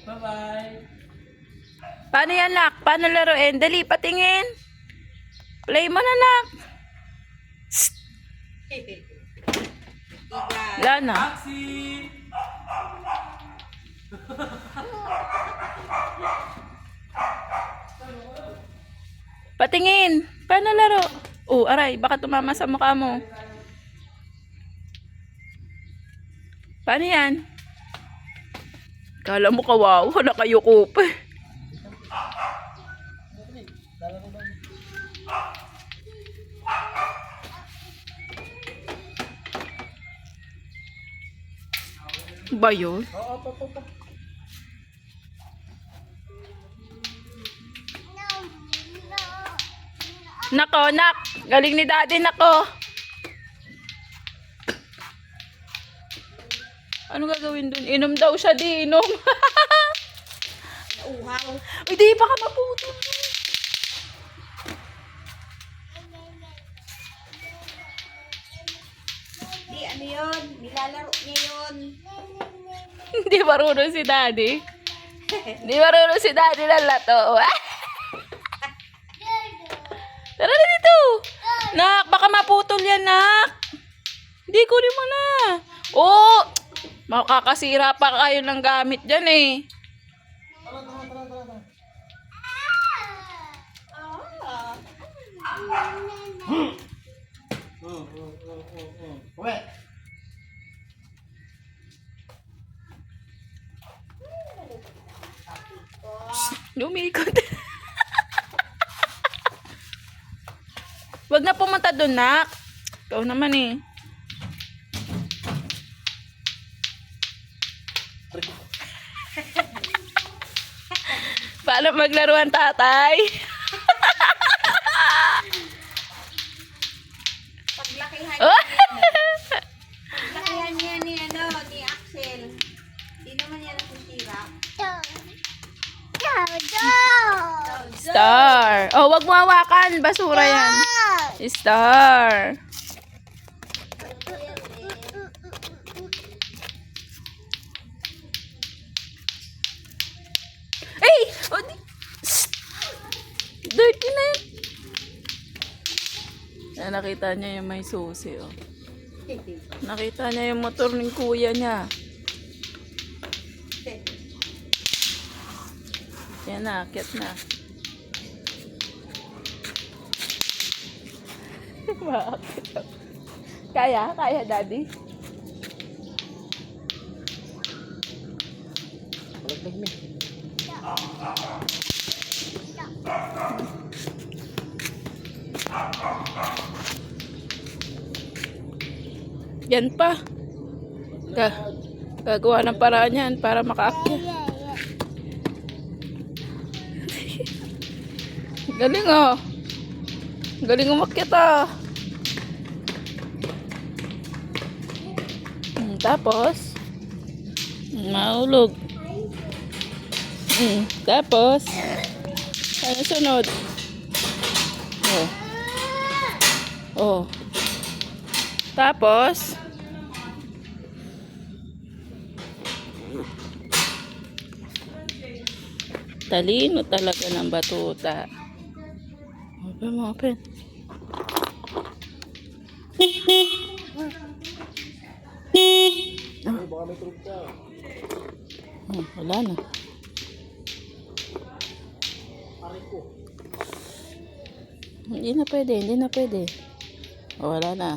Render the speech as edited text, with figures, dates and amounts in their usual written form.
Bye-bye. Paano yan, nak? Paano laruin? Dali, patingin. Play mo na, nak. Wala na. Taxi! Patingin. Paano laro? Oh, aray. Baka tumama sa mukha mo. Paano yan? Kala mo kawawa. Nakayuko pa. Ba yun? Nako, nak. Galing ni daddy, nako. Ano gagawin dun? Inom daw siya, di inom. Uhaw. Uy, di, baka maputol. Di, ano yun? Nilalaro niya yun. Hindi marunong si daddy. Hindi marunong si daddy ng lato. Tara na dito. Nak, baka maputol yan, nak. Hindi, kunin mo na. Oh, makakasira pa kayo ng gamit dyan eh. Uwe. Lumikot. Wag na pumunta doon, nak. Ikaw naman eh. Paano maglaro ang tatay? Paglakihan Oh! Paglakihan niya ni, ni Axel. Di naman yan nasisira. Star. Oh, wag mo hawakan. Basura yan. Star. Hey! Oh, dirty na yun. Nakita niya yung may susi, oh. Nakita niya yung motor ng kuya niya. Yan na, akit na. Bakit? Kaya? Kaya, daddy? Balagdag mo. Yan pa. Gagawa ng paraan yan para makaakyat. Galing oh. Galing umakyat ah. Tapos mahulog. Tapos ano sunod? Oh. Oh. Tapos talino talaga ng batuta. Open mo, open. Baka may tulog ka. Wala na. Aray ko. Hindi na pwede, hindi na pwede. Wala na.